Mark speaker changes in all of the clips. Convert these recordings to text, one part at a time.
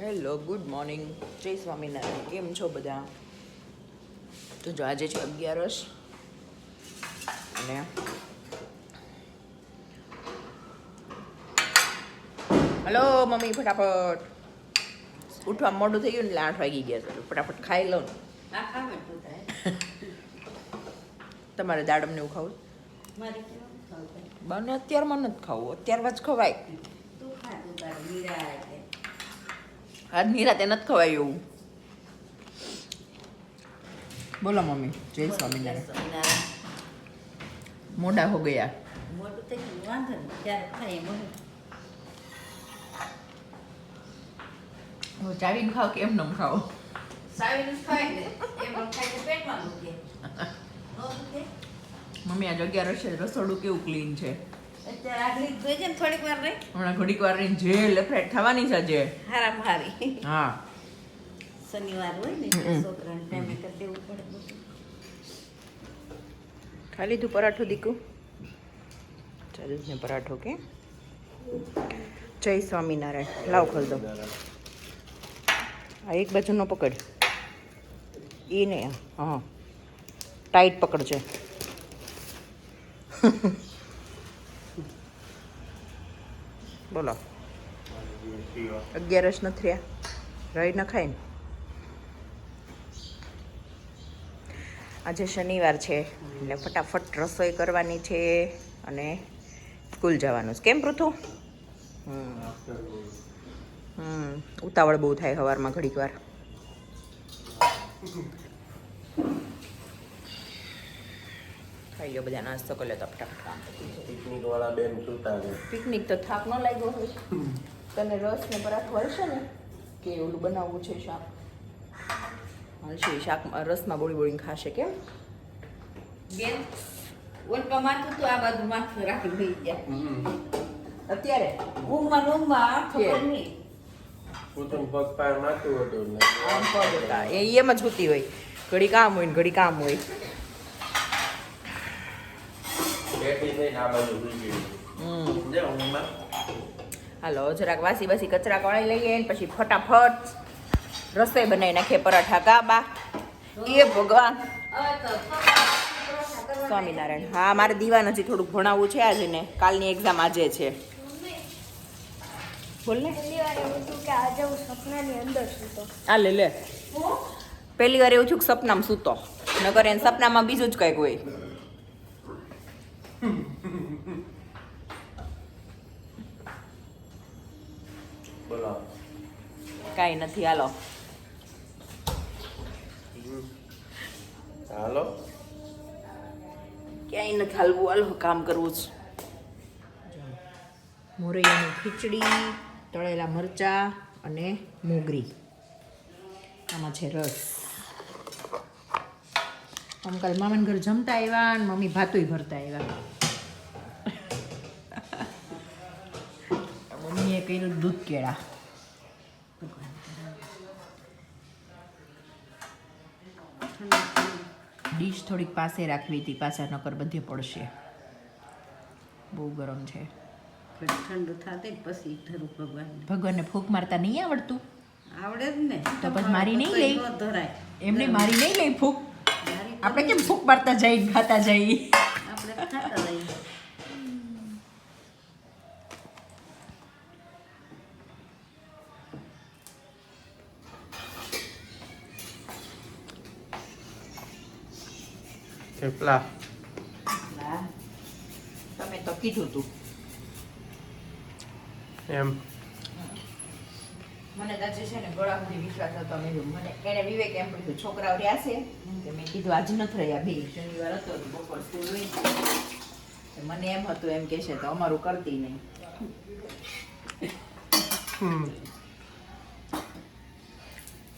Speaker 1: Hello, good morning, જય સ્વામિનારાયણ. કેમ છો બધા? તો જો આજે છે 11 અને હલો મમ્મી, ફટાફટ ઉઠવા મોડું થઈ ગયું ને, એટલે 8 વાગી ગયા છે. ફટાફટ ખાઈ લઉં ને. તમારે દાડમને એવું ખાવું? બને અત્યારમાં નથી ખાવું, અત્યારમાં જ ખવાય. આજ નિરાતે નથી ખવાય એવું. બોલો મમ્મી, જય સ્વામિનારાયણ. મોડા હો ગયા.
Speaker 2: મોટું થઈ ગયું, વાંધો નહીં, ત્યારે ખાય એમ.
Speaker 1: ચાવીને ખાવ કે એમ નમ ખાઓ?
Speaker 2: સાવીને જ ખાય ને, એમ ખાઈને પેટમાં દુખે. ન દુખે?
Speaker 1: મમ્મી આજ 11 છે, રસોડું કેવું ક્લીન છે.
Speaker 2: અત્યારે આગળ જોઈ છે ને થોડીક વાર રહી.
Speaker 1: હમણાં ઘડીક વાર રહીને જે લફડાટ થવાની છે આજે.
Speaker 2: હારામ હારી.
Speaker 1: હા,
Speaker 2: શનિવાર હોય ને છોકરાને ટાઈમે કરી દેવું પડે બધું.
Speaker 1: ખાઈ લીધું પરાઠો દીકું? ચાલુ ને પરાઠો કે? જય સ્વામિનારાયણ. લાવ ખોલ દો. આ એક બાજુ નો પકડ, એ ને હા ટાઈટ પકડજે. બોલો, 11 નથી રહ્યા, રહી ન ખાય ને. આજે શનિવાર છે એટલે ફટાફટ રસોઈ કરવાની છે અને સ્કૂલ જવાનું છે. કેમ પૃથુ? ઉતાવળ બહુ થાય સવારમાં ઘડીક વાર. ખાઈ લો બધા, નાસ્તો કરી લો તો ફટાફટ.
Speaker 3: પિકનિક વાળા બેન સુતા છે.
Speaker 1: પિકનિક તો થાક ન લાગ્યો હોય તને? રસ ને પરાઠું હલશે ને કે ઓલું બનાવવું છે શાક? હલશે શાક, રસમાં બોળી બોળીને ખાશે. કેમ
Speaker 2: બેન ઓલપા માથું તો આ બાજુ માથું રાખી ભઈ ગયા.
Speaker 1: અત્યારે
Speaker 2: ઊંઘમાં ખબર નહીં.
Speaker 3: પોતાનું પગ પાર માથું હતું ને
Speaker 1: આમ પગ હતા એ એમ જ હોતી હોય, ઘડી કામ હોય ને ઘડી કામ હોય.
Speaker 3: બેઠી થઈને આ બાજુ સુઈ ગઈ. જે ઊંઘમાં
Speaker 1: હાલો જરાક વાસી બાસી કચરા કળાઈ લઈએ ને પછી ફટાફટ રસોઈ બનાવી નાખીએ. પરાઠા કાબા એ ભગવાન. સ્વામિનારાયણ. હા, મારે દીવાન હજી થોડુંક ભણાવવું છે આજે ને, કાલની એક્ઝામ આજે છે. બોલ ને.
Speaker 4: પહેલી વાર એવું થયું કે આજે હું સપનાની અંદર સૂતો.
Speaker 1: આ લે લે. પહેલી વાર એવું થયું કે સપનામાં સૂતો, નકર એને સપનામાં બીજું જ કંઈક હોય.
Speaker 3: બોલો.
Speaker 1: કાંઈ નથી. હાલો
Speaker 3: હાલો.
Speaker 1: ક્યાંય નથી હાલવું, હાલો કામ કરવું છે. મોરૈયાની ખીચડી, તળેલા મરચાં અને મોગરી. આમાં છે રસ. કાલ મામાને ઘર જમતા આવ્યા અને મમ્મી ભાતુંય ભરતા આવ્યા. મમ્મીએ કર્યું દૂધ કેળા. ડીશ થોડીક પાસે રાખવી હતી, પાછા નકર બધે પડશે. બહુ ગરમ છે.
Speaker 2: ઠંડુ થાતે પછી ધરું ભગવાન.
Speaker 1: ભગવાનને ફૂંક મારતા નહીં આવડતું?
Speaker 2: આવડે જ ને.
Speaker 1: તો પછી મારી નહીં લઈ?
Speaker 2: ન ધરાય.
Speaker 1: એમને મારી નહીં લઈ ફૂંક?
Speaker 2: મારી તો
Speaker 1: આપણે કેમ ફૂંક મારતા જઈ ખાતા જઈ?
Speaker 2: આપણે ખાતા રહીએ.
Speaker 3: થેપલા.
Speaker 1: હા, તમે તો કીધું તું.
Speaker 3: એમ
Speaker 1: મને તો આજે છે ને ગળા સુધી વિશ્વાસ હતો. મેં કીધું મને એને વિવેક એમ કીધું છોકરાઓ રહ્યા છે તો મેં કીધું આજે નથી રહ્યા બે, શનિવાર હતો તો બપોર સ્કૂલ હોય તો મને એમ હતું એમ કહેશે તો અમારું કરતી નહીં.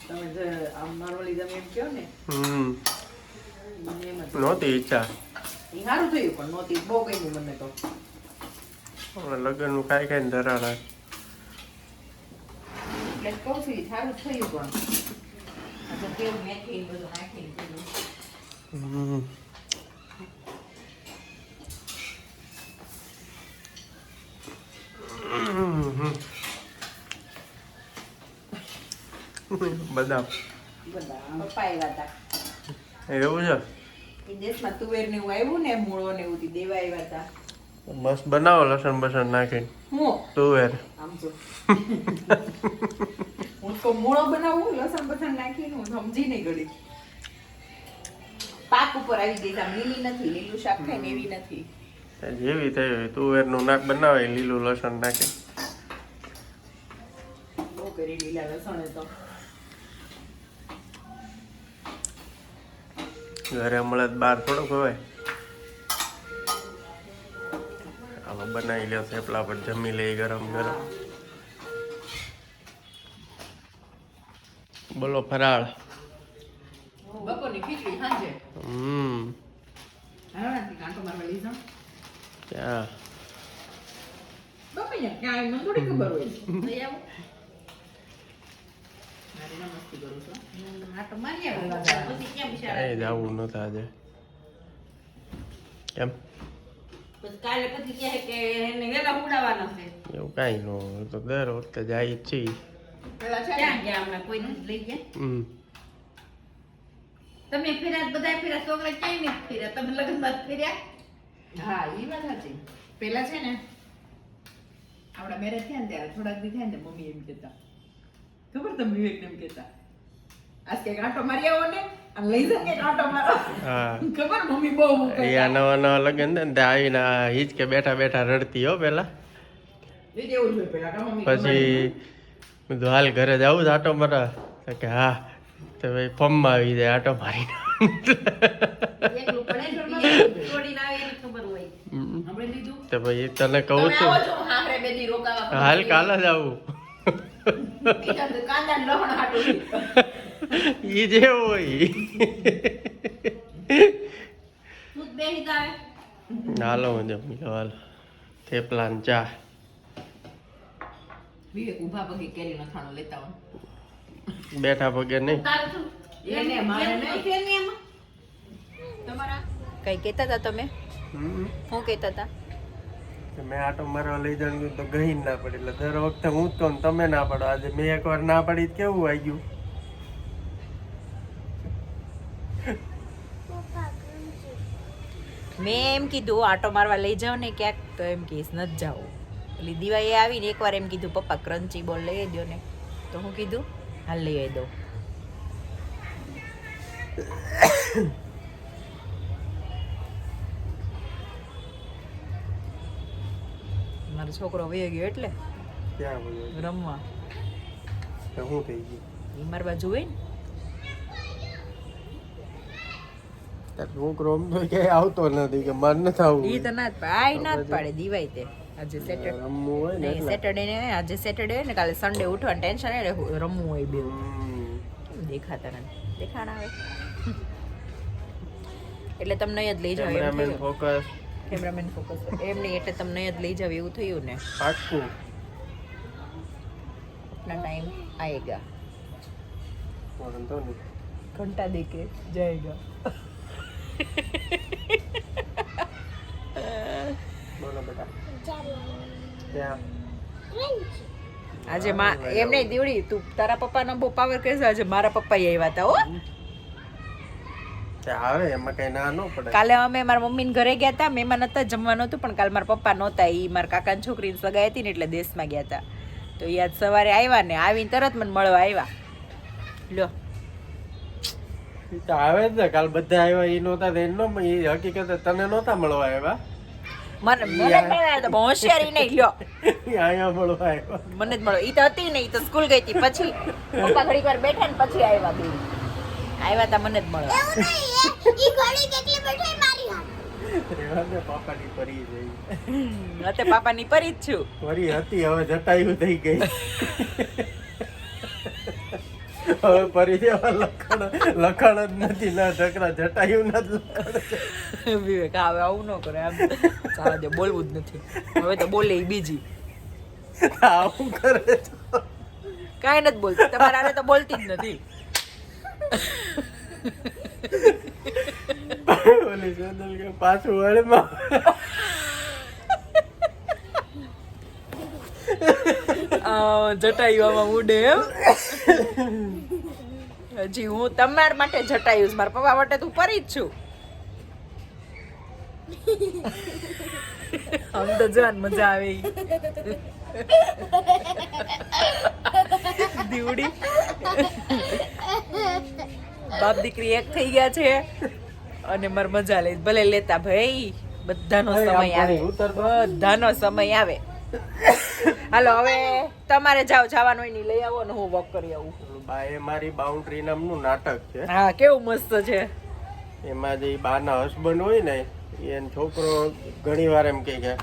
Speaker 1: તમે જો આમ નોર્મલી તમે એમ કહો ને મને એમ હતું.
Speaker 3: નહોતી ઈચ્છા.
Speaker 1: એ સારું થયું પણ નહોતી, બહુ ગમ્યું મને તો.
Speaker 3: હમણાં લગ્નનું ખાઈ ખાઈને ધરાડા.
Speaker 1: એટલે કહું છું એ સારું થયું પણ આજે કેવું મેથી બધું નાખીને કર્યું.
Speaker 3: બદામ
Speaker 1: બધા પપ્પા આવ્યા હતા
Speaker 3: એવું છે
Speaker 1: એ દેશમાં તુવેર ને એવું આવ્યું ને મૂળો ને એવું દેવા આવ્યા હતા.
Speaker 3: મસ્ત બનાવો લસણ બસણ નાખીને
Speaker 1: હું
Speaker 3: તુવેર
Speaker 1: આમ જો હું તો મૂળો બનાવું લસણ બસણ નાખીને હું સમજી નહીં ગળી. પાક ઉપર આવી ગઈ આમ લીલી નથી, લીલું શાક થાય ને એવી નથી.
Speaker 3: જેવી થઈ હોય તુવેરનું નાક બનાવે લીલું લસણ નાખે
Speaker 1: બહુ કરી લીલા લસણ તો
Speaker 3: ઘરે મળે તો બહાર થોડો ખવાય. આમાં બનાવી લ્યો થેપલા પર જમી લઈ ગરમ ગરમ. બોલો ફરાળ.
Speaker 1: બપોરની ખીચડી સાંજે હારાથી કાંટો મારવા લઈ જાઉં.
Speaker 3: ક્યાં
Speaker 1: ગમે ને ક્યાં મને થોડી ખબર હોય. લઈ આવું મારી ના મસ્તી કરું છું.
Speaker 2: આટો મારી આવે પછી કેમ
Speaker 3: ક્યાંય
Speaker 2: બિચારા
Speaker 3: જવું નતું આજે. કેમ
Speaker 2: પછી કાલે પછી કહે કે એને વેલા ઉડાવવાનો છે
Speaker 3: એવું કાંઈ ન હોય તો દર વખતે જાય જ છીએ.
Speaker 1: પેલા છે
Speaker 2: ક્યાં ગયા હમણાં કોઈ નથી લઈ ગયા તમે ફેર્યા બધા ફેર્યા છોકરા ક્યાંય નથી ફેર્યા તમે લગ્ન બાદ ફેર્યા
Speaker 1: હા એ વાત સાચી. પેલા છે ને આપડા મેરેજ થયા ને ત્યારે થોડાક દી થયા ને મમ્મી એમ કહેતા ખબર તમે વિવેક એમ કહેતા આજ કે આંટો મારી આવો ને અને લઈ જા કે આંટો મારો.
Speaker 3: હા
Speaker 1: ખબર મમ્મી બહુ
Speaker 3: અહીંયા નવા નવા લગ્ન થાય ને ત્યાં આવીને હિચકે બેઠા બેઠા રડતી હો પેલા.
Speaker 1: એવું જોઈએ પેલા કા મમ્મી
Speaker 3: પછી બધું હાલ ઘરે જવું છે આટો મારા તો કે હા તો ભાઈ ફોર્મમાં આવી જાય આટો મારીને.
Speaker 2: એકલું પડે છોડીને આવે એની ખબર હોય
Speaker 1: આપણે લીધું
Speaker 3: તો ભાઈ તને કહું
Speaker 1: તમે
Speaker 3: છું
Speaker 1: આવો છો હારે બેદી રોકાવા
Speaker 3: હાલ કાલે જ આવું.
Speaker 1: બીજા તો કાંદા ને લહણ હાટું
Speaker 3: ઈ જેવું હોય.
Speaker 2: તું જ બેસી જ આવે
Speaker 3: હાલો હું જમી લો હાલો થેપલા ને ચા.
Speaker 1: વિવેક ઊભા પગે કેરીનો થાણો લેતા હોય.
Speaker 3: બેઠા પગે નહીં.
Speaker 2: તારું શું
Speaker 1: એને મારે નહીં.
Speaker 2: ફેર નહીં એમાં
Speaker 1: તમારા કઈ કહેતા હતા તમે? શું કહેતા હતા?
Speaker 3: મેં આટો મારવા લઈ જવાનું તો ગઈ ના પડી એટલે દર વખતે હું જ કહું તમે ના પાડો. આજે મેં એકવાર ના પાડી તો કેવું વાગ્યું.
Speaker 1: મેં એમ કીધું આટો મારવા લઈ જાવ ને ક્યાંક તો એમ કહીશ નથી જાવ. એટલે દિવાળી આવીને એકવાર એમ કીધું પપ્પા ક્રન્ચી બોલ લઈ દો ને તો હું કીધું હાલ લઈ આવી દઉં. મારો છોકરો વયો ગયો એટલે
Speaker 3: ક્યાં બધું
Speaker 1: રમવા.
Speaker 3: તો શું થઈ ગયું?
Speaker 1: એ મારી બાજુ હોય ને
Speaker 3: છોકરો આમ તો ક્યાંય આવતો નથી કે માર નથી આવવું.
Speaker 1: ઈ તો ના જ પાડે ના જ પાડે દિવાળી તે આજે સેટરડે
Speaker 3: રમવું હોય ને
Speaker 1: નહીં સેટરડે ને આજે સેટરડે હોય ને કાલે સન્ડે ઉઠવાનું ટેન્શન એટલે રમવું હોય બે કેમ દેખાતા નથી દેખાણ આવે એટલે તમને જ લઈ જાવ એમ
Speaker 3: કેમેરામેન
Speaker 1: થયું.
Speaker 3: ફોકસ
Speaker 1: કેમેરામેન ફોકસ એમ નહીં એટલે તમને જ લઈ જાવ એવું થયું ને.
Speaker 3: પાક્કું.
Speaker 1: अपना टाइम आएगा
Speaker 3: વાંધો નહીં.
Speaker 1: घंटा देके जाएगा.
Speaker 3: બોલો બેટા ત્યાં
Speaker 1: આજે માં એમ નહીં દીવડી તું તારા પપ્પાનો બહુ પાવર કરે છે. આજે મારા પપ્પા આવ્યા હતા હો.
Speaker 3: ત્યાં આવે એમાં કઈ ના ન પડે.
Speaker 1: કાલે અમે મારા મમ્મીને ઘરે ગયા હતા. મહેમાન હતા જમવાનું હતું પણ કાલે મારા પપ્પા નહોતા. એ મારા કાકાની છોકરીની સગાઈ હતી ને એટલે દેશમાં ગયા હતા. તો એ આજ સવારે આવ્યા ને આવીને તરત મને મળવા આવ્યા. લ્યો
Speaker 3: ઈ તો આવે જ ને કાલ બધા આવ્યા એ નહોતા તો એનો એ હકીકત તને નહોતા મળવા આવ્યા.
Speaker 1: મને મળ્યા તો હોશિયારી નહીં. લ્યો
Speaker 3: ઈ અહીંયા મળવા આવ્યા.
Speaker 1: મને જ મળો. ઈ તો હતી ને ઈ તો સ્કૂલ ગઈ હતી પછી પપ્પા ઘડીક વાર બેઠા ને પછી આવ્યા બે આવ્યા તા મને જ મળવા.
Speaker 3: રેવા દે પાપાની પરી જઈ.
Speaker 1: અત્યારે પાપાની પરી જ છું.
Speaker 3: પરી હતી હવે જટાયું થઈ ગઈ. હવે પરી જેવા લખણ જ નથી ના ઢકરા જટાયું ના જ લખણ.
Speaker 1: વિવેક હવે આવું ન કરે. આમ ચાલો દે બોલવું જ નથી. હવે તો બોલે ઈ બીજી
Speaker 3: આવું કરે તો
Speaker 1: કાંઈ નથી બોલતી. તમારા હારે તો બોલતી જ નથી.
Speaker 3: ઓલી સોનલ કે પાછું વળમાં
Speaker 1: જટાયુમાં ઉડે એમ હજી હું તમારા માટે જટાયુસ મારા પપ્પા માટે તું પરી જ છું આમ તો જોન મજા આવે દીવડી બાપ દીકરી એક થઈ ગયા છે અને મારે મજા લે ભલે લેતા ભાઈ બધાનો સમય આવે બધાનો સમય આવે હાલો હવે તમારે જવાનું હોય ને લઈ આવો ને હું વોક કરી આવું
Speaker 3: બા એ મારી બાઉન્ડ્રી નામનું નાટક છે
Speaker 1: હા કેવું મસ્ત છે
Speaker 3: એમાં જે બાના હસબન્ડ હોય ને એનો છોકરો ઘણી વાર એમ કે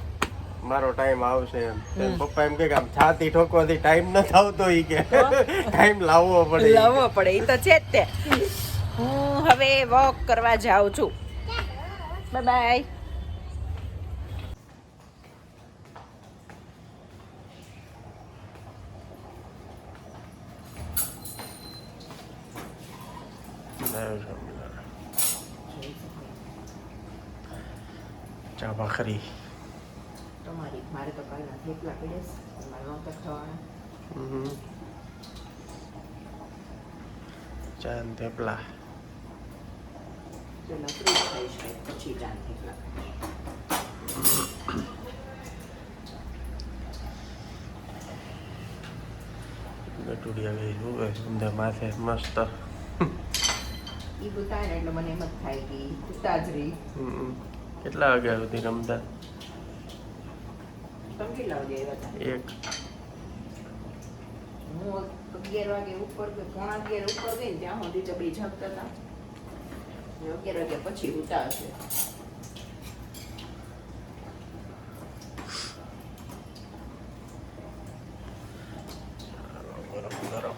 Speaker 3: મારો ટાઈમ આવશે એમ પપ્પા એમ કે આમ છાતી ઠોકવાથી ટાઈમ ન આવતો ઈ કે ટાઈમ લાવવો પડે
Speaker 1: એ તો છે જ તે હું હવે વોક કરવા જાઉં છું બાય બાય
Speaker 3: ચા ભાખરી
Speaker 1: તમારી મારે તો કાલના થેપલા પડે છે મારે નહોતા ખાવાના
Speaker 3: ચા ને થેપલા
Speaker 1: પેલા ફ્રૂટ ખાઈશ પછી ચા ને થેપલા
Speaker 3: ગટુડી આવી હોય અંદર માથે મસ્ત
Speaker 1: ઈ ગુતાય ને એટલે મને એમ જ થાય કે ગુતા જ રહી
Speaker 3: કેટલા વાગ્યા સુધી રમતા
Speaker 1: તમે કેટલા વાગે આવ્યા હતા
Speaker 3: એક
Speaker 1: હું 11 વાગે ઉપર ગઈ 11:15 ઉપર ગઈ ને ત્યાં સુધી જબરી જાગતા હતા 11 વાગ્યા પછી ઉતા હશે
Speaker 3: ગરમ ગરમ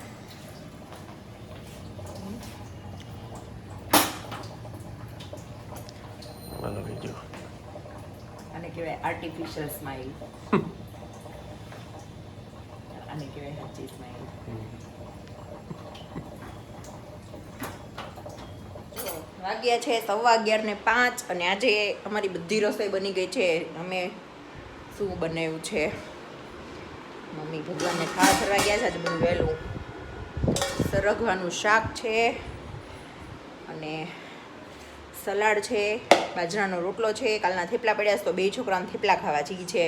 Speaker 3: બોલો બીજું
Speaker 1: આને કહેવાય આર્ટિફિશિયલ સ્માઇલ આને કહેવાય સાચી સ્માઇલ વાગ્યા છે 11:05 અને આજે અમારી બધી રસોઈ બની ગઈ છે અમે શું બનાવ્યું છે મમ્મી ભગવાનને ખાવા ફરવા ગયા છે આજે બધું વહેલું સરગવાનું શાક છે અને સલાડ છે બાજરાનો રોટલો છે કાલના થેપલા પડ્યા છે તો બે છોકરાઓને થેપલા ખાવા જી છે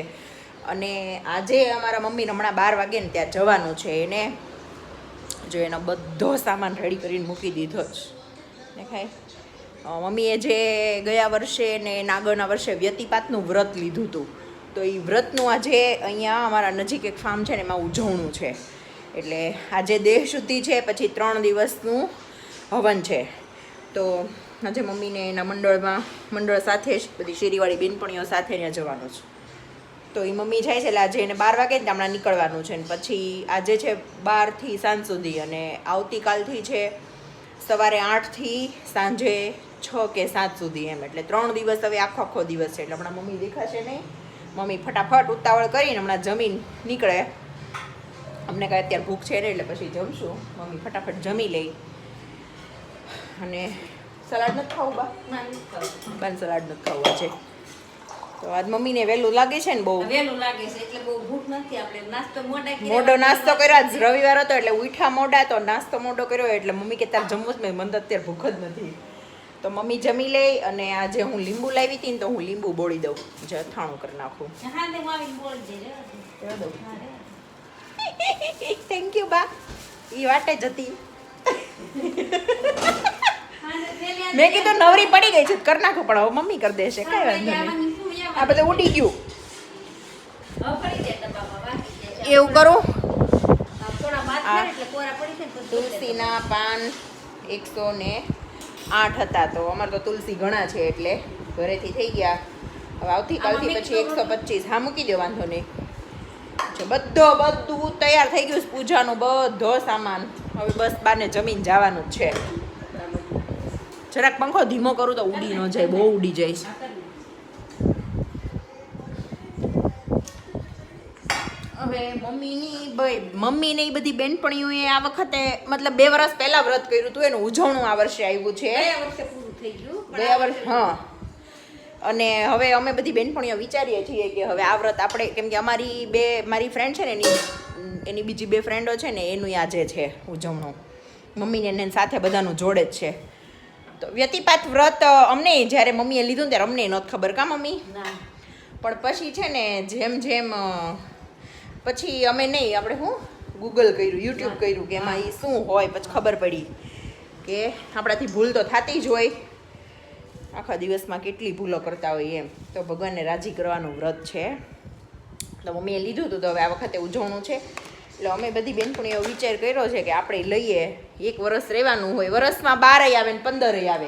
Speaker 1: અને આજે અમારા મમ્મીને હમણાં 12 વાગે ને ત્યાં જવાનું છે એને જો એનો બધો સામાન રેડી કરીને મૂકી દીધો જ દેખાય મમ્મીએ જે ગયા વર્ષે ને નાગરના વર્ષે વ્યતિપાતનું વ્રત લીધું હતું તો એ વ્રતનું આજે અહીંયા અમારા નજીક એક ફાર્મ છે ને એમાં ઉજવણું છે એટલે આજે દેહ શુદ્ધિ છે પછી 3 દિવસનું હવન છે તો આજે મમ્મીને એના મંડળ સાથે જ બધી શેરીવાળી બેનપણીઓ સાથે ત્યાં જવાનું છે તો એ મમ્મી જાય છે એટલે આજે એને 12 વાગે ને હમણાં નીકળવાનું છે ને પછી આજે છે 12 થી સાંજ સુધી અને આવતીકાલથી છે સવારે 8 થી સાંજે 6 કે 7 સુધી એમ એટલે 3 દિવસ હવે આખો દિવસ છે એટલે હમણાં મમ્મી દેખાશે નહીં મમ્મી ફટાફટ ઉતાવળ કરીને હમણાં જમીન નીકળે અમને કાંઈ અત્યારે ભૂખ છે ને એટલે પછી જમશું મમ્મી ફટાફટ જમી લઈ અને સલાડ નથી ખાવું બાન સલાડ નથી ખાવું આજે તો આજ મમ્મીને વહેલું લાગે છે ને બહુ
Speaker 2: વહેલું લાગે છે એટલે બહુ ભૂખ નથી આપણે નાસ્તો
Speaker 1: મોડો નાસ્તો કર્યો આજ રવિવાર હતો એટલે ઉઠા મોડા તો નાસ્તો મોડો કર્યો એટલે મમ્મી કે તાર જમવું જ મને તો અત્યારે ભૂખ જ નથી તો મમ્મી જમી લે અને આજે હું લીંબુ લાવી હતી ને તો હું લીંબુ બોળી દઉં જે અથાણું કરી નાખું થેન્ક યુ બા એ વાટે જ હતી મેં કીધું નવરી પડી ગઈ છે કરી નાખું પણ હવે મમ્મી કરી દેશે કઈ વાંધો નહીં આ બધું ઉડી ગયું એવું કરું તુલસીના પાન 108 હતા તો અમારે તો તુલસી ઘણા છે એટલે ઘરેથી થઈ ગયા હવે આવતીકાલથી પછી 125 હા મૂકી દો વાંધો નહીં બધું તૈયાર થઈ ગયું પૂજાનું બધો સામાન હવે બસ બાને જમીન જવાનું જ છે જરાક પંખો ધીમો કરું તો ઉડી ન જાય બહુ ઉડી જાય હવે મમ્મીને એ બધી બેનપણીઓએ આ વખતે મતલબ 2 વર્ષ પહેલા વ્રત કર્યું હતું એનું ઉજવણું આ વર્ષે આવ્યું છે ગયા વર્ષ હા અને હવે અમે બધી બેનપણીઓ વિચારીએ છીએ કે હવે આ વ્રત આપણે કેમ કે મારી ફ્રેન્ડ છે ને એની એની બીજી 2 ફ્રેન્ડો છે ને એનું આજે છે ઉજવણું. મમ્મીને એને સાથે બધાનું જોડે જ છે. તો વ્યતિપાત વ્રત અમને જ્યારે મમ્મીએ લીધું ને ત્યારે અમને નહોતી ખબર કા મમ્મી.
Speaker 2: ના
Speaker 1: પણ પછી છે ને જેમ પછી અમે નહીં આપણે શું ગૂગલ કર્યું, યુટ્યુબ કર્યું કે એમાં એ શું હોય. પછી ખબર પડી કે આપણાથી ભૂલ તો થતી જ હોય, આખા દિવસમાં કેટલી ભૂલો કરતા હોય એમ. તો ભગવાનને રાજી કરવાનું વ્રત છે. તો મમ્મીએ લીધું હતું, તો હવે આ વખતે ઉજવણું છે. એટલે અમે બધી બેનપણીઓ વિચાર કર્યો છે કે આપણે લઈએ. 1 વર્ષ રહેવાનું હોય, વર્ષમાં 12 આવે ને 15 આવે.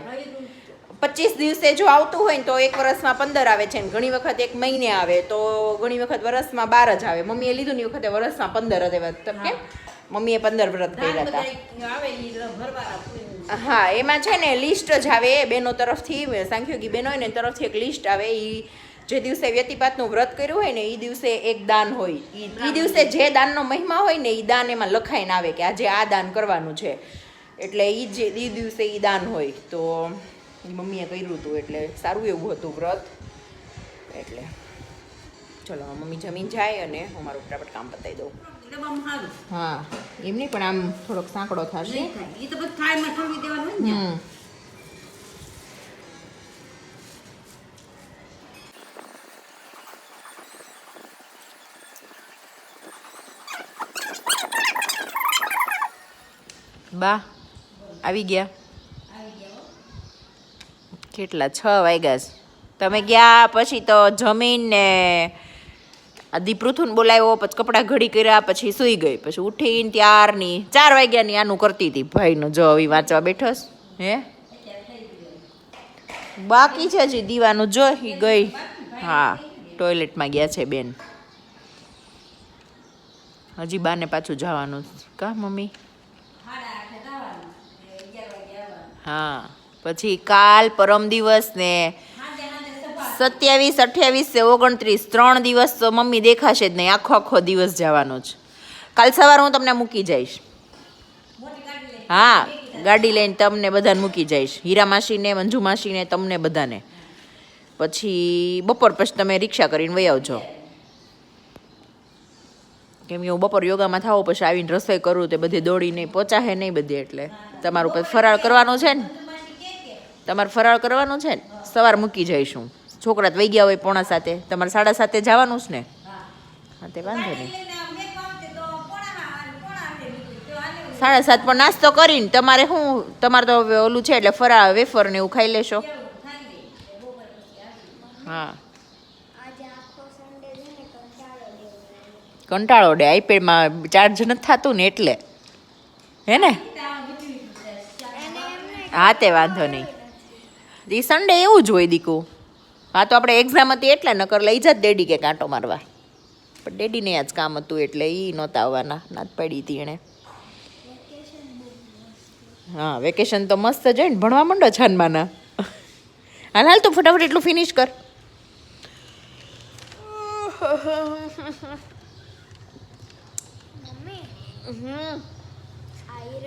Speaker 1: 25 દિવસે જો આવતું હોય ને તો 1 વર્ષમાં 15 આવે છે, ને ઘણી વખત 1 મહિને આવે, તો ઘણી વખત વર્ષમાં 12 જ આવે. મમ્મીએ લીધું ને એ વખતે વર્ષમાં 15 જ આવ્યા. તો કેમ મમ્મીએ 15 વ્રત કર્યા હતા.
Speaker 2: આવે ઈ ભરવાના.
Speaker 1: હા, એમાં છે ને લિસ્ટ જ આવે બેનો તરફથી, સાંખ્યોગી બેનો હોય ને તરફથી એક લિસ્ટ આવે. એ જે દિવસે વ્યતિપાતનું વ્રત કર્યું હોય ને એ દિવસે એક દાન હોય. એ દિવસે જે દાનનો મહિમા હોય ને એ દાન એમાં લખાઈને આવે કે આજે આ દાન કરવાનું છે. એટલે એ દિવસે એ દાન હોય. તો મમ્મીએ કર્યું હતું એટલે સારું એવું હતું વ્રત. એટલે ચલો મમ્મી જમીન જાય અને હું મારું ફટાફટ કામ પતાવી દઉં. હા એમ નહીં પણ આમ થોડોક સાંકડો થશે.
Speaker 2: ઈ તો બધું થાળીમાં ઠલવી દેવાનું હોય ને.
Speaker 1: બા આવી ગયા. કેટલા 6 વાગ્યા છે. તમે ગયા પછી તો જમીને આદિ પૃથુને બોલાવ્યો, પછી કપડાં ઘડી કર્યા, પછી સૂઈ ગઈ. પછી ઉઠીને ત્યારની 4 વાગ્યાની આનું કરતી હતી ભાઈનું. જો હવે વાંચવા બેઠોસ. હે બાકી છે હજી દીવાનું. જો ઈ ગઈ. હા ટોયલેટમાં ગયા છે બેન. હજી બાને પાછું જવાનું કા મમ્મી. હા પછી કાલ પરમ દિવસ ને 27, 28, 29 3 દિવસ તો મમ્મી દેખાશે જ નહીં. આખો દિવસ જવાનો છે. કાલ સવારે હું તમને મૂકી જઈશ. હા ગાડી લઈને તમને બધાને મૂકી જઈશ. હીરા માસીને, મંજુ માસીને, તમને બધાને. પછી બપોર પછી તમે રિક્ષા કરીને વહી આવજો. કેમ કે હું બપોર યોગામાં થાવ પછી આવીને રસોઈ કરું તે બધી દોડીને પહોંચાશે નહીં બધી. એટલે તમારું પછી ફરાળ કરવાનું છે ને, તમારે ફરાળ કરવાનું છે ને. સવાર મૂકી જઈશું. છોકરા તો વહી ગયા હોય 6:45. તમારે 7:30 જવાનું છે ને. હા તે વાંધો નહીં. 7:30 પણ નાસ્તો કરીને તમારે શું, તમારે તો ઓલું છે એટલે ફરાળ વેફર ને એવું ખાઈ લેશો. હા
Speaker 4: આજે આખો સન્ડે છે ને કંટાળો દેવો.
Speaker 1: કંટાળો ડે. આઈપેડમાં ચાર્જ નથી થતું ને એટલે. હે ને હા તે વાંધો નહીં. એ સન્ડે એવું જ હોય દીકુ. હા તો આપણે એક્ઝામ હતી એટલે નકર લઈ જાત ડેડી કે કાંટો મારવા. પણ ડેડીને આજ કામ હતું એટલે એ નહોતા આવવાના. ના જ પડી હતી એણે. હા વેકેશન તો મસ્ત છે ને. ભણવા માંડો છાનમાના. હાલ તું ફટાફટ એટલું ફિનિશ કર.
Speaker 4: મમ્મી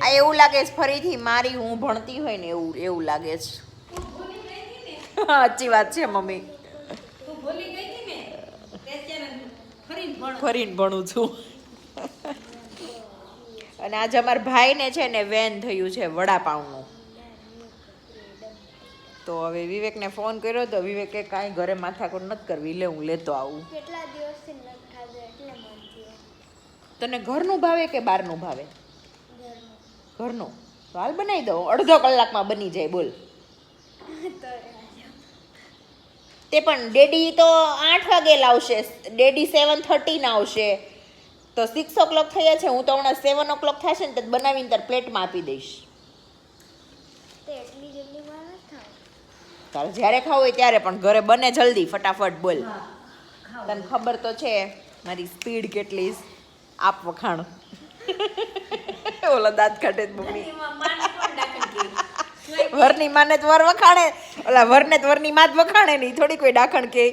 Speaker 1: આ એવું લાગે છે ફરીથી મારી હું ભણતી હોય ને એવું લાગે છે. સાચી વાત છે મમ્મી.
Speaker 2: તું ભૂલી ગઈ હતી ને તે અત્યારે
Speaker 1: ફરીને ભણું છું. અને આજે અમારા ભાઈને છે ને વેન થયું છે વડાપાઉંનું. તો હવે વિવેકને ફોન કર્યો તો વિવેકે કાંઈ ઘરે માથાકૂટ નથી કરવી, લે હું લેતો આવું.
Speaker 4: કેટલા દિવસથી નથી ખાધું એટલે મન થયું.
Speaker 1: તને ઘરનું ભાવે કે બહારનું ભાવે?
Speaker 4: ઘરનું.
Speaker 1: ઘરનું. તો હાલ બનાવી દઉં. અડધો કલાકમાં બની જાય. બોલ.
Speaker 4: તો
Speaker 1: તે પણ ડેડી તો 8 વાગે લાવશે. ડેડી 7:30 ના આવશે. તો 6 o'clock થયા છે. હું તો હમણાં 7 o'clock થશે ને તો બનાવીને તાર પ્લેટમાં આપી દઈશ.
Speaker 4: તે એટલી જલ્દી માં નથી ખાવ.
Speaker 1: તારે જ્યારે ખાવું હોય ત્યારે, પણ ઘરે બને જલ્દી ફટાફટ. બોલ. તને ખબર તો છે મારી સ્પીડ કેટલી. આપ વખાણ. ઓલા દાંત કાઢે મમ્મી. વરની માને તો વર વખાણે, ઓલા વરને તો વરની માં જ વખાણે નહીં. થોડી કોઈ ડાખણ કે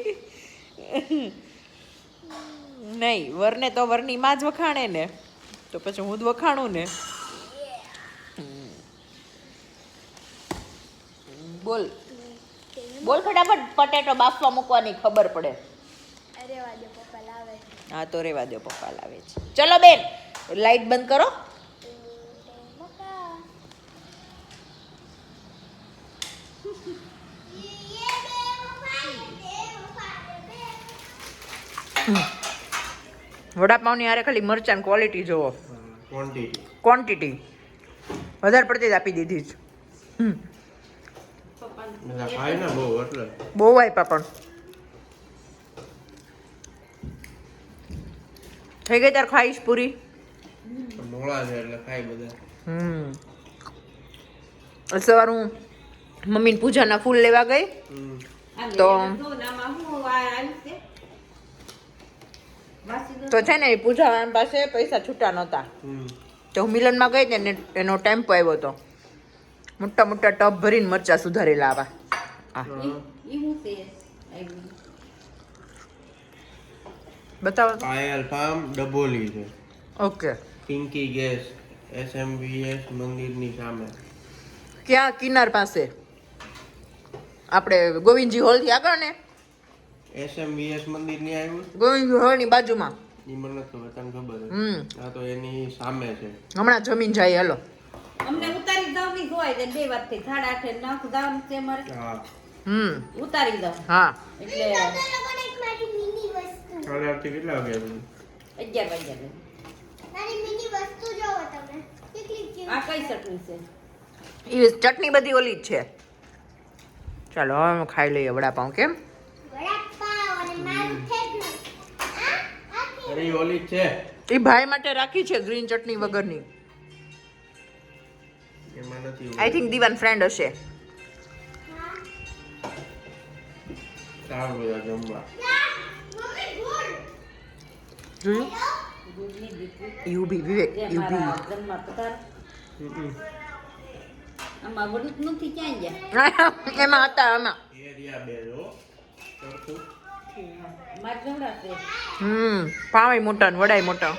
Speaker 1: નહીં. વરને તો વરની માં જ વખાણે ને. તો પછી હું જ વખાણું ને. બોલ બોલ ફટાફટ. પટેટો બાફવા મૂકવાની ખબર પડે.
Speaker 4: અરે વાજે પપ્પા લાવે.
Speaker 1: હા તો રેવા દો, પપ્પા લાવે છે. ચલો બેન, લાઈટ બંધ કરો. વડાપાવની હારે ખાલી મરચાં ક્વોલિટી જોવો,
Speaker 3: ક્વોન્ટિટી
Speaker 1: ક્વોન્ટિટી વધારે પડતી જ આપી દીધી છે.
Speaker 3: બધા ખાય ને બહુ એટલે
Speaker 1: બહુ આપ્યા પણ થઈ ગઈ તાર ખાઈશ પૂરી.
Speaker 3: મોળા છે એટલે ખાય બધા.
Speaker 1: સવાર હું મમ્મીને પૂજાના ફૂલ લેવા ગઈ તો તો છે ને પૂજા પાસે પૈસા છૂટા નહોતા, તો હું મિલનમાં ગઈ ને એનો ટેમ્પો આવ્યો હતો, મોટા મોટા ટબ ભરીને મરચા સુધારેલા આવા. બતાવો.
Speaker 3: પાયલ ફાર્મ ડબોલી છે.
Speaker 1: ઓકે.
Speaker 3: પિંકી ગેસ SMVS મંદિરની સામે.
Speaker 1: ક્યાં? કિનાર પાસે આપણે ગોવિંદજી હોલ થી આગળ ને
Speaker 3: SMVS મંદિર ની આવ્યું
Speaker 1: ગોવિંદજી હોલ ની બાજુમાં.
Speaker 3: ઈ મને નથી ખબર, તને ખબર છે? આ તો એની સામે છે.
Speaker 1: હમણાં જમીન જાય. હાલો
Speaker 2: અમને ઉતારી દઉં ની જોવાય દે 2 વાગથી 8:30 નાખ દામ છે મારે.
Speaker 3: હા
Speaker 2: ઉતારી દઉં.
Speaker 1: હા
Speaker 2: એટલે
Speaker 4: મિની વસ્તુ
Speaker 3: 8:30 કેટલા વાગે
Speaker 2: 11 વાગ્યા.
Speaker 4: મારી મિની વસ્તુ જોવો તમે કેટલી cute
Speaker 2: આ કઈ ચટણી છે?
Speaker 1: એ ચટણી બધી ઓલી જ છે. ચાલો હવે અમે ખાઈ લઈએ વડાપાઉં. કેમ?
Speaker 4: વડાપાવ અને મારું ફેવરેટ
Speaker 3: અરે ઈ ઓલી જ છે.
Speaker 1: એ ભાઈ માટે રાખી છે ગ્રીન ચટણી વગરની.
Speaker 3: એમાં નથી
Speaker 1: આઈ થિંક દીવાન ફ્રેન્ડ હશે.
Speaker 3: સારું બધા જમવા.
Speaker 4: મમ્મી ગુડ
Speaker 1: જોયું?
Speaker 2: દૂધની દીકરી
Speaker 1: યુબી વિવેક
Speaker 2: જે
Speaker 1: યુબી.
Speaker 2: મારા જન્મ પધાર. આમાં વડું જ નથી ક્યાં ગયા.
Speaker 1: એમાં હતા આમાં.
Speaker 3: એરિયા બે જો સરખું.
Speaker 2: માર જવડા છે.
Speaker 1: પાવે મોટા ને વડાય મોટા.